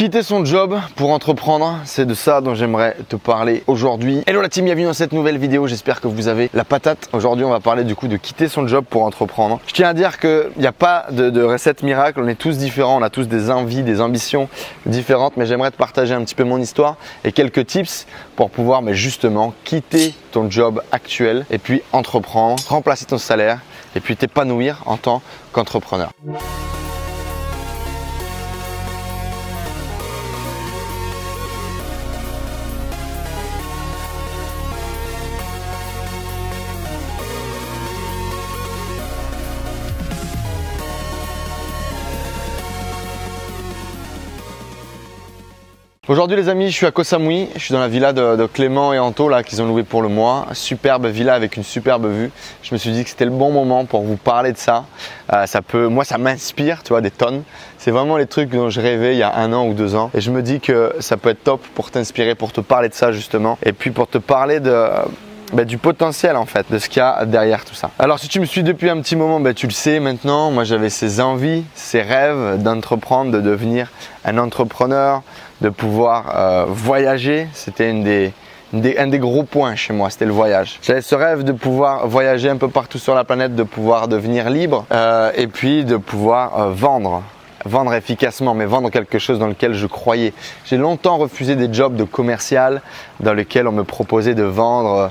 Quitter son job pour entreprendre, c'est de ça dont j'aimerais te parler aujourd'hui. Hello la team, bienvenue dans cette nouvelle vidéo, j'espère que vous avez la patate. Aujourd'hui on va parler du coup de quitter son job pour entreprendre. Je tiens à dire qu'il n'y a pas de recette miracle, on est tous différents, on a tous des envies, des ambitions différentes, mais j'aimerais te partager un petit peu mon histoire et quelques tips pour pouvoir justement quitter ton job actuel et puis entreprendre, remplacer ton salaire et puis t'épanouir en tant qu'entrepreneur. Aujourd'hui les amis, je suis à Koh Samui, je suis dans la villa de Clément et Anto là qu'ils ont loué pour le mois. Superbe villa avec une superbe vue. Je me suis dit que c'était le bon moment pour vous parler de ça. Moi ça m'inspire, tu vois, des tonnes. C'est vraiment les trucs dont je rêvais il y a 1 an ou 2 ans. Et je me dis que ça peut être top pour t'inspirer, pour te parler de ça justement. Et puis pour te parler du potentiel en fait, de ce qu'il y a derrière tout ça. Alors si tu me suis depuis un petit moment, tu le sais maintenant, moi j'avais ces envies, ces rêves d'entreprendre, de devenir un entrepreneur, de pouvoir voyager. C'était un des gros points chez moi, c'était le voyage. J'avais ce rêve de pouvoir voyager un peu partout sur la planète, de pouvoir devenir libre et puis de pouvoir vendre efficacement, mais vendre quelque chose dans lequel je croyais. J'ai longtemps refusé des jobs de commercial dans lesquels on me proposait de vendre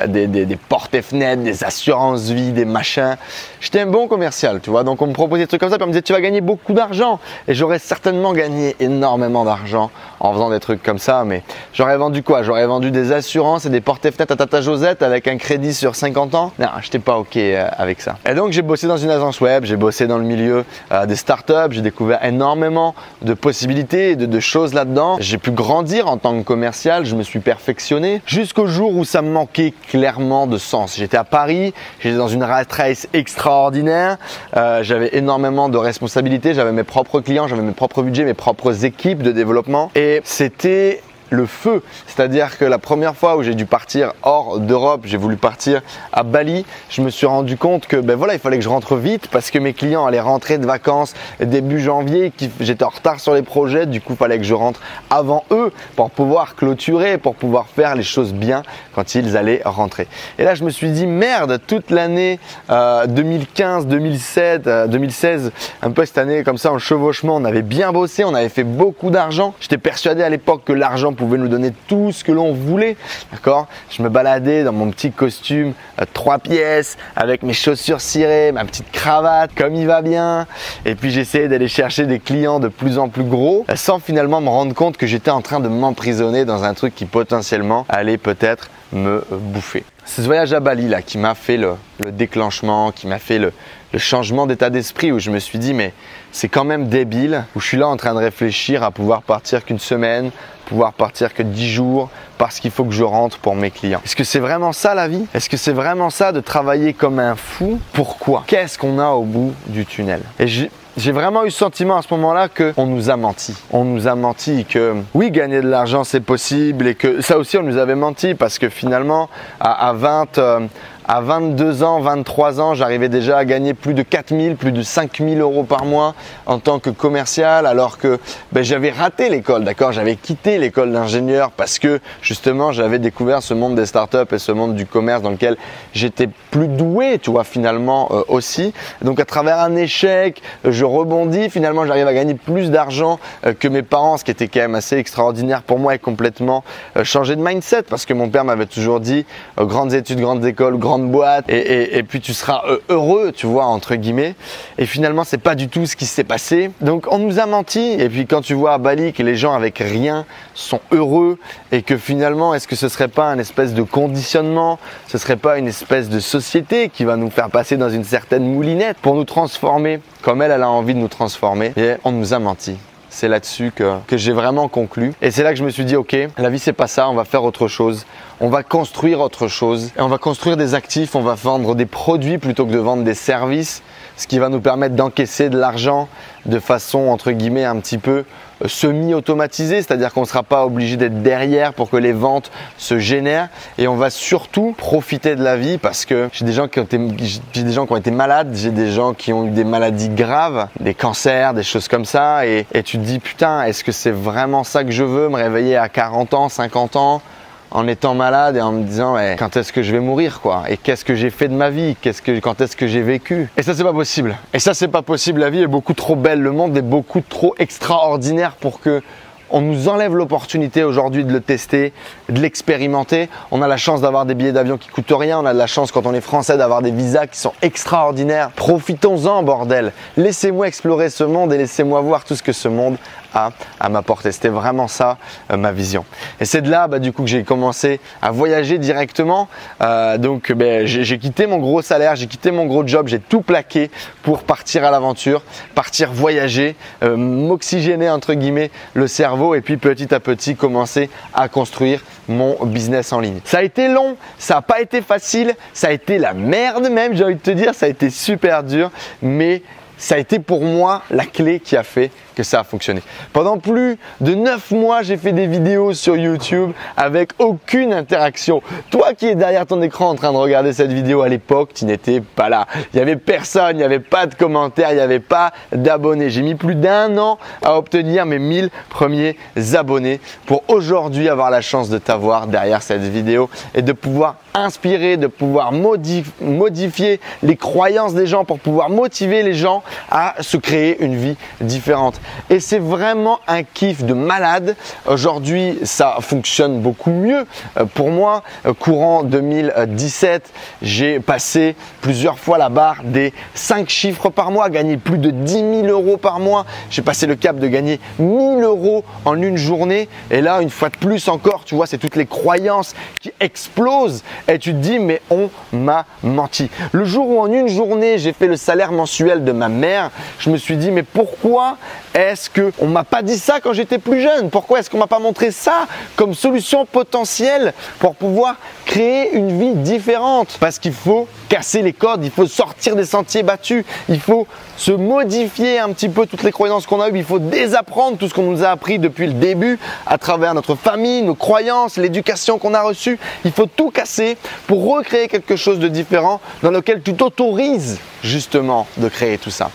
des portes et fenêtres, des assurances vie, des machins. J'étais un bon commercial, tu vois, donc on me proposait des trucs comme ça, puis on me disait tu vas gagner beaucoup d'argent et j'aurais certainement gagné énormément d'argent en faisant des trucs comme ça, mais j'aurais vendu quoi? J'aurais vendu des assurances et des portes et fenêtres à Tata Josette avec un crédit sur 50 ans? Non, j'étais pas ok avec ça. Et donc j'ai bossé dans une agence web, j'ai bossé dans le milieu des startups, j'ai découvert énormément de possibilités et de choses là-dedans. J'ai pu grandir en tant que commercial, je me suis perfectionné jusqu'au jour où ça me manquait clairement de sens. J'étais à Paris, j'étais dans une rat race extraordinaire, j'avais énormément de responsabilités, j'avais mes propres clients, j'avais mes propres budgets, mes propres équipes de développement et c'était le feu. C'est-à-dire que la première fois où j'ai dû partir hors d'Europe, j'ai voulu partir à Bali, je me suis rendu compte que il fallait que je rentre vite parce que mes clients allaient rentrer de vacances début janvier, j'étais en retard sur les projets, du coup il fallait que je rentre avant eux pour pouvoir clôturer, pour pouvoir faire les choses bien quand ils allaient rentrer. Et là je me suis dit merde, toute l'année 2015, 2007, 2016, un peu cette année comme ça en chevauchement, on avait bien bossé, on avait fait beaucoup d'argent. J'étais persuadé à l'époque que l'argent pouvait nous donner tout ce que l'on voulait, d'accord? Je me baladais dans mon petit costume 3 pièces avec mes chaussures cirées, ma petite cravate comme il va bien et puis j'essayais d'aller chercher des clients de plus en plus gros sans finalement me rendre compte que j'étais en train de m'emprisonner dans un truc qui potentiellement allait peut-être me bouffer. C'est ce voyage à Bali là qui m'a fait le déclenchement, qui m'a fait le changement d'état d'esprit où je me suis dit mais c'est quand même débile, où je suis là en train de réfléchir à pouvoir partir qu'une semaine, pouvoir partir que 10 jours parce qu'il faut que je rentre pour mes clients. Est-ce que c'est vraiment ça la vie? Est-ce que c'est vraiment ça de travailler comme un fou? Pourquoi? Qu'est-ce qu'on a au bout du tunnel? Et j'ai vraiment eu ce sentiment à ce moment-là qu'on nous a menti. On nous a menti que oui, gagner de l'argent c'est possible et que ça aussi on nous avait menti parce que finalement à 22 ans, 23 ans, j'arrivais déjà à gagner plus de 4 000, plus de 5 000 euros par mois en tant que commercial alors que j'avais raté l'école, d'accord? J'avais quitté l'école d'ingénieur parce que justement j'avais découvert ce monde des startups et ce monde du commerce dans lequel j'étais plus doué, tu vois, finalement aussi. Donc à travers un échec, je rebondis, finalement j'arrive à gagner plus d'argent que mes parents, ce qui était quand même assez extraordinaire pour moi et complètement changé de mindset parce que mon père m'avait toujours dit grandes études, grandes écoles, grande boîte et puis tu seras heureux, tu vois, entre guillemets. Et finalement c'est pas du tout ce qui s'est passé. Donc on nous a menti. Et puis quand tu vois à Bali que les gens avec rien sont heureux et que finalement est-ce que ce serait pas un espèce de conditionnement, ce serait pas une espèce de société qui va nous faire passer dans une certaine moulinette pour nous transformer comme elle a envie de nous transformer? Et on nous a menti. C'est là-dessus que j'ai vraiment conclu. Et c'est là que je me suis dit, ok, la vie c'est pas ça, on va faire autre chose. On va construire autre chose. Et on va construire des actifs, on va vendre des produits plutôt que de vendre des services. Ce qui va nous permettre d'encaisser de l'argent de façon entre guillemets un petit peu semi-automatisé, c'est-à-dire qu'on ne sera pas obligé d'être derrière pour que les ventes se génèrent et on va surtout profiter de la vie parce que j'ai des gens qui ont été malades, j'ai des gens qui ont eu des maladies graves, des cancers, des choses comme ça et tu te dis putain, est-ce que c'est vraiment ça que je veux, me réveiller à 40 ans, 50 ans en étant malade et en me disant ouais, quand est-ce que je vais mourir quoi, et qu'est-ce que j'ai fait de ma vie, quand est-ce que j'ai vécu. Et ça c'est pas possible. Et ça c'est pas possible, la vie est beaucoup trop belle, le monde est beaucoup trop extraordinaire pour que on nous enlève l'opportunité aujourd'hui de le tester, de l'expérimenter. On a la chance d'avoir des billets d'avion qui coûtent rien. On a de la chance quand on est français d'avoir des visas qui sont extraordinaires. Profitons-en bordel. Laissez-moi explorer ce monde et laissez-moi voir tout ce que ce monde a à m'apporter. C'était vraiment ça ma vision. Et c'est de là du coup que j'ai commencé à voyager directement. J'ai quitté mon gros salaire, j'ai quitté mon gros job, j'ai tout plaqué pour partir à l'aventure, partir voyager, m'oxygéner entre guillemets le cerveau et puis petit à petit commencer à construire mon business en ligne. Ça a été long, ça n'a pas été facile, ça a été la merde même, j'ai envie de te dire, ça a été super dur, mais ça a été pour moi la clé qui a fait que ça a fonctionné. Pendant plus de 9 mois, j'ai fait des vidéos sur YouTube avec aucune interaction. Toi qui es derrière ton écran en train de regarder cette vidéo à l'époque, tu n'étais pas là. Il n'y avait personne, il n'y avait pas de commentaires, il n'y avait pas d'abonnés. J'ai mis plus d'1 an à obtenir mes 1000 premiers abonnés pour aujourd'hui avoir la chance de t'avoir derrière cette vidéo et de pouvoir inspirer, de pouvoir modifier les croyances des gens pour pouvoir motiver les gens à se créer une vie différente. Et c'est vraiment un kiff de malade. Aujourd'hui, ça fonctionne beaucoup mieux. Pour moi, courant 2017, j'ai passé plusieurs fois la barre des 5 chiffres par mois, gagné plus de 10 000 euros par mois. J'ai passé le cap de gagner 1 000 euros en une journée. Et là, une fois de plus encore, tu vois, c'est toutes les croyances qui explosent. Et tu te dis, mais on m'a menti. Le jour où en une journée, j'ai fait le salaire mensuel de ma mère, je me suis dit, mais pourquoi est-ce qu'on ne m'a pas dit ça quand j'étais plus jeune? Pourquoi est-ce qu'on ne m'a pas montré ça comme solution potentielle pour pouvoir créer une vie différente? Parce qu'il faut casser les codes, il faut sortir des sentiers battus, il faut se modifier un petit peu toutes les croyances qu'on a eues, il faut désapprendre tout ce qu'on nous a appris depuis le début à travers notre famille, nos croyances, l'éducation qu'on a reçue. Il faut tout casser pour recréer quelque chose de différent dans lequel tu t'autorises justement de créer tout ça.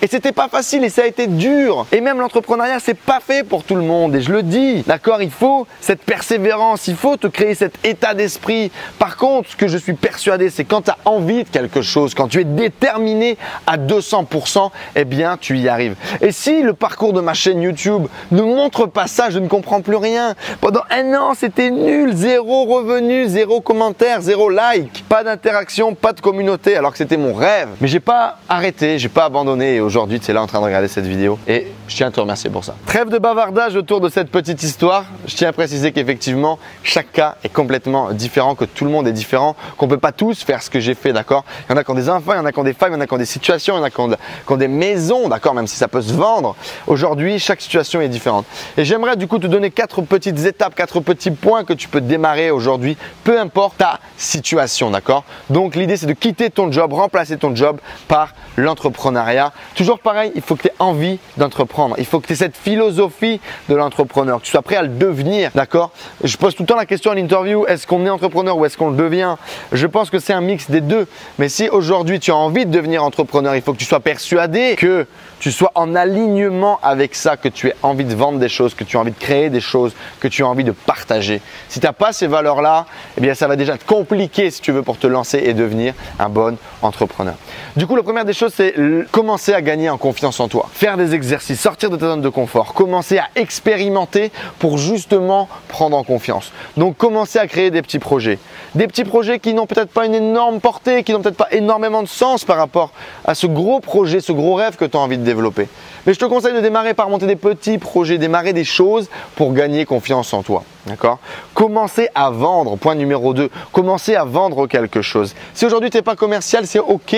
Et c'était pas facile et ça a été dur. Et même l'entrepreneuriat, c'est pas fait pour tout le monde. Et je le dis, d'accord, il faut cette persévérance, il faut te créer cet état d'esprit. Par contre, ce que je suis persuadé, c'est quand tu as envie de quelque chose, quand tu es déterminé à 200%, eh bien, tu y arrives. Et si le parcours de ma chaîne YouTube ne montre pas ça, je ne comprends plus rien. Pendant 1 an, c'était nul, 0 revenu, 0 commentaire, 0 like, pas d'interaction, pas de communauté, alors que c'était mon rêve. Mais j'ai pas arrêté, j'ai pas abandonné. Et aujourd'hui, tu es là en train de regarder cette vidéo et je tiens à te remercier pour ça. Trêve de bavardage autour de cette petite histoire. Je tiens à préciser qu'effectivement, chaque cas est complètement différent, que tout le monde est différent, qu'on ne peut pas tous faire ce que j'ai fait, d'accord? Il y en a qui ont des enfants, il y en a qui ont des femmes, il y en a qui ont des situations, il y en a qui ont des maisons, d'accord? Même si ça peut se vendre. Aujourd'hui, chaque situation est différente. Et j'aimerais du coup te donner 4 petites étapes, 4 petits points que tu peux démarrer aujourd'hui, peu importe ta situation, d'accord? Donc l'idée, c'est de quitter ton job, remplacer ton job par l'entrepreneuriat. Toujours pareil, il faut que tu aies envie d'entreprendre. Il faut que tu aies cette philosophie de l'entrepreneur, que tu sois prêt à le devenir, d'accord? Je pose tout le temps la question à l'interview, est-ce qu'on est entrepreneur ou est-ce qu'on le devient? Je pense que c'est un mix des deux. Mais si aujourd'hui tu as envie de devenir entrepreneur, il faut que tu sois persuadé que tu sois en alignement avec ça, que tu aies envie de vendre des choses, que tu as envie de créer des choses, que tu as envie de partager. Si tu n'as pas ces valeurs-là, eh bien ça va déjà te compliquer si tu veux pour te lancer et devenir un bon entrepreneur. Du coup, la première des choses, c'est commencer à gagner en confiance en toi. Faire des exercices, sortir de ta zone de confort, commencer à expérimenter pour justement prendre en confiance. Donc, commencer à créer des petits projets. Des petits projets qui n'ont peut-être pas une énorme portée, qui n'ont peut-être pas énormément de sens par rapport à ce gros projet, ce gros rêve que tu as envie de développer. Mais je te conseille de démarrer par monter des petits projets, démarrer des choses pour gagner confiance en toi. D'accord? Commencez à vendre. Point numéro 2. Commencez à vendre quelque chose. Si aujourd'hui tu n'es pas commercial, c'est OK.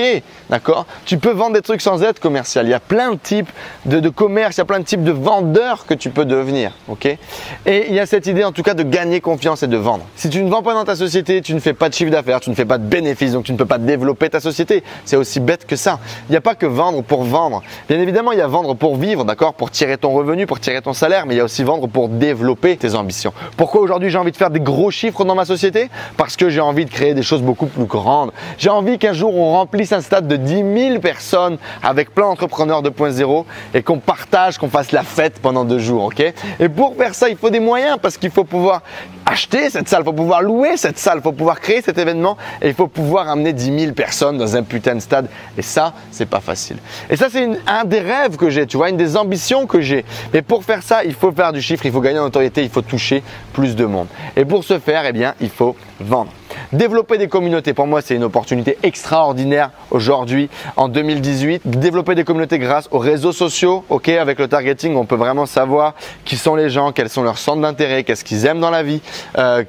D'accord? Tu peux vendre des trucs sans être commercial. Il y a plein de types de commerce, il y a plein de types de vendeurs que tu peux devenir. OK? Et il y a cette idée en tout cas de gagner confiance et de vendre. Si tu ne vends pas dans ta société, tu ne fais pas de chiffre d'affaires, tu ne fais pas de bénéfices, donc tu ne peux pas développer ta société. C'est aussi bête que ça. Il n'y a pas que vendre pour vendre. Bien évidemment, il y a vendre pour vivre, d'accord? Pour tirer ton revenu, pour tirer ton salaire, mais il y a aussi vendre pour développer tes ambitions. Pourquoi aujourd'hui j'ai envie de faire des gros chiffres dans ma société? Parce que j'ai envie de créer des choses beaucoup plus grandes. J'ai envie qu'un jour on remplisse un stade de 10 000 personnes avec plein d'entrepreneurs 2.0 et qu'on partage, qu'on fasse la fête pendant 2 jours. Ok? Et pour faire ça, il faut des moyens parce qu'il faut pouvoir acheter cette salle, il faut pouvoir louer cette salle, il faut pouvoir créer cet événement et il faut pouvoir amener 10 000 personnes dans un putain de stade. Et ça, c'est pas facile. Et ça, c'est un des rêves que j'ai, tu vois, une des ambitions que j'ai. Mais pour faire ça, il faut faire du chiffre, il faut gagner en notoriété, il faut toucher plus de monde. Et pour ce faire, eh bien, il faut vendre. Développer des communautés, pour moi, c'est une opportunité extraordinaire aujourd'hui, en 2018. Développer des communautés grâce aux réseaux sociaux. Ok, avec le targeting, on peut vraiment savoir qui sont les gens, quels sont leurs centres d'intérêt, qu'est-ce qu'ils aiment dans la vie,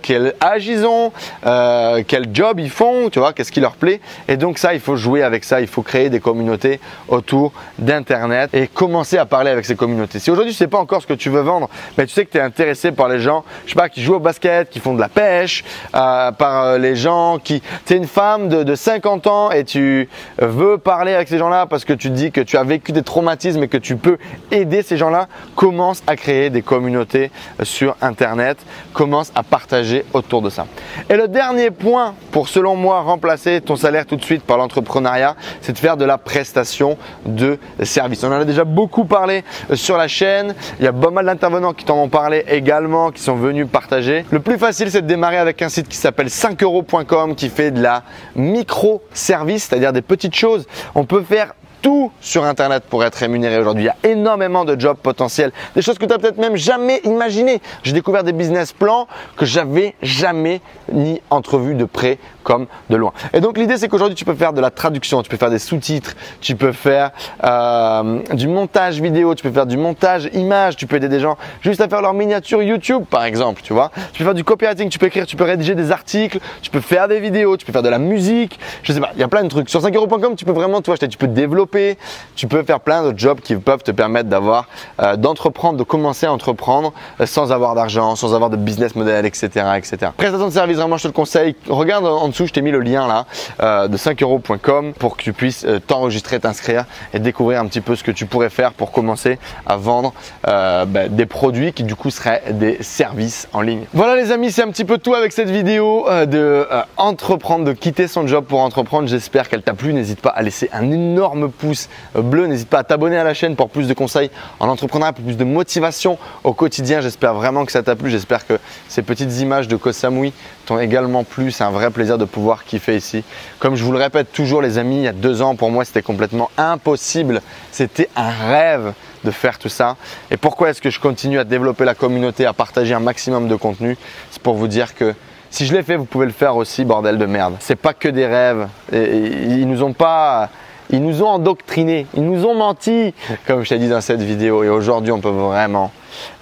quel âge ils ont, quel job ils font, tu vois, qu'est-ce qui leur plaît. Et donc ça, il faut jouer avec ça, il faut créer des communautés autour d'Internet et commencer à parler avec ces communautés. Si aujourd'hui, tu ne sais pas encore ce que tu veux vendre, mais tu sais que tu es intéressé par les gens, je sais pas, qui jouent au basket, qui font de la pêche, par les gens qui… Tu es une femme de 50 ans et tu veux parler avec ces gens-là parce que tu te dis que tu as vécu des traumatismes et que tu peux aider ces gens-là, commence à créer des communautés sur Internet, commence à partager autour de ça. Et le dernier point pour, selon moi, remplacer ton salaire tout de suite par l'entrepreneuriat, c'est de faire de la prestation de service. On en a déjà beaucoup parlé sur la chaîne, il y a pas mal d'intervenants qui t'en ont parlé également, qui sont venus partager. Le plus facile, c'est de démarrer avec un site qui s'appelle 5euros.com qui fait de la micro-service, c'est-à-dire des petites choses. On peut faire tout sur Internet pour être rémunéré aujourd'hui. Il y a énormément de jobs potentiels, des choses que tu n'as peut-être même jamais imaginées. J'ai découvert des business plans que j'avais jamais ni entrevus de près comme de loin. Et donc l'idée, c'est qu'aujourd'hui tu peux faire de la traduction, tu peux faire des sous-titres, tu peux faire du montage vidéo, tu peux faire du montage image, tu peux aider des gens juste à faire leur miniature YouTube par exemple, tu vois. Tu peux faire du copywriting, tu peux écrire, tu peux rédiger des articles, tu peux faire des vidéos, tu peux faire de la musique, je sais pas, il y a plein de trucs. Sur 5euros.com, tu peux vraiment tout acheter, tu peux développer, tu peux faire plein de jobs qui peuvent te permettre d'avoir, d'entreprendre, de commencer à entreprendre sans avoir d'argent, sans avoir de business model, etc., etc. Prestation de service, vraiment je te le conseille. Regarde en dessous, je t'ai mis le lien là de 5euros.com pour que tu puisses t'enregistrer, t'inscrire et découvrir un petit peu ce que tu pourrais faire pour commencer à vendre des produits qui du coup seraient des services en ligne. Voilà les amis, c'est un petit peu tout avec cette vidéo de entreprendre, de quitter son job pour entreprendre. J'espère qu'elle t'a plu. N'hésite pas à laisser un énorme pouce bleu. N'hésite pas à t'abonner à la chaîne pour plus de conseils en entrepreneuriat, pour plus de motivation au quotidien. J'espère vraiment que ça t'a plu. J'espère que ces petites images de Koh Samui t'ont également plu. C'est un vrai plaisir de pouvoir kiffer ici. Comme je vous le répète toujours les amis, il y a 2 ans pour moi c'était complètement impossible. C'était un rêve de faire tout ça. Et pourquoi est-ce que je continue à développer la communauté, à partager un maximum de contenu? C'est pour vous dire que si je l'ai fait, vous pouvez le faire aussi, bordel de merde. C'est pas que des rêves. Ils nous ont endoctrinés, ils nous ont menti, comme je t'ai dit dans cette vidéo. Et aujourd'hui, on peut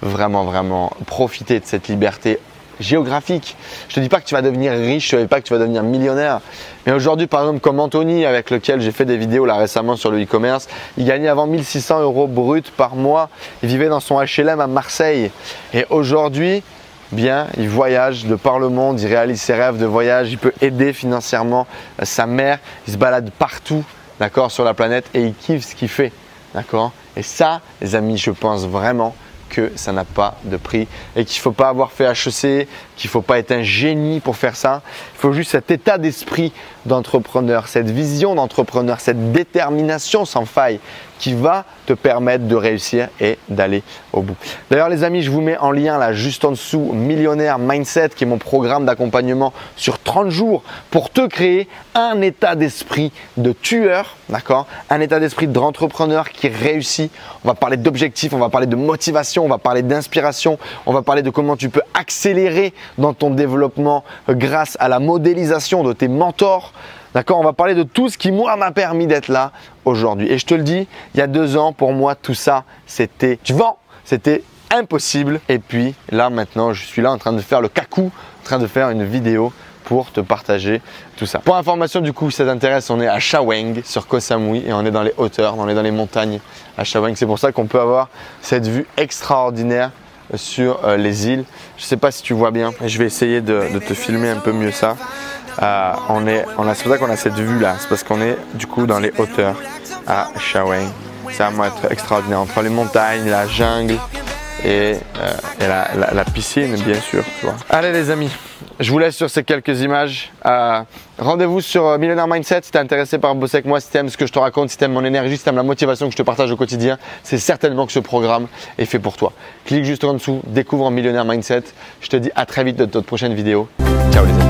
vraiment profiter de cette liberté géographique. Je te dis pas que tu vas devenir riche, je te dis pas que tu vas devenir millionnaire. Mais aujourd'hui, par exemple, comme Anthony, avec lequel j'ai fait des vidéos là récemment sur le e-commerce, il gagnait avant 1 600 € brut par mois. Il vivait dans son HLM à Marseille. Et aujourd'hui, bien, il voyage de par le monde, il réalise ses rêves de voyage, il peut aider financièrement sa mère, il se balade partout, d'accord, sur la planète et il kiffe ce qu'il fait, d'accord. Et ça, les amis, je pense vraiment que ça n'a pas de prix et qu'il ne faut pas avoir fait HEC, qu'il ne faut pas être un génie pour faire ça. Il faut juste cet état d'esprit d'entrepreneur, cette vision d'entrepreneur, cette détermination sans faille qui va te permettre de réussir et d'aller au bout. D'ailleurs les amis, je vous mets en lien là juste en dessous Millionnaire Mindset qui est mon programme d'accompagnement sur 30 jours pour te créer un état d'esprit de tueur, d'accord? Un état d'esprit d'entrepreneur qui réussit. On va parler d'objectifs, on va parler de motivation, on va parler d'inspiration, on va parler de comment tu peux accélérer dans ton développement grâce à la modélisation de tes mentors. D'accord, on va parler de tout ce qui moi m'a permis d'être là aujourd'hui. Et je te le dis, il y a 2 ans, pour moi, tout ça, c'était du vent. C'était impossible. Et puis là maintenant, je suis là en train de faire le cacou, en train de faire une vidéo pour te partager tout ça. Pour information du coup, si ça t'intéresse, on est à Shaweng sur Koh Samui et on est dans les hauteurs, on est dans les montagnes à Shaweng. C'est pour ça qu'on peut avoir cette vue extraordinaire sur les îles. Je ne sais pas si tu vois bien, je vais essayer de te filmer un peu mieux ça. C'est pour ça qu'on a cette vue là, c'est parce qu'on est du coup dans les hauteurs à Shaweng. Ça va être extraordinaire entre les montagnes, la jungle et la piscine bien sûr, tu vois. Allez les amis, je vous laisse sur ces quelques images. Rendez-vous sur Millionaire Mindset si tu es intéressé par bosser avec moi, si tu aimes ce que je te raconte, si tu aimes mon énergie, si tu aimes la motivation que je te partage au quotidien, c'est certainement que ce programme est fait pour toi. Clique juste en dessous, découvre Millionaire Mindset. Je te dis à très vite dans notre prochaine vidéo. Ciao les amis.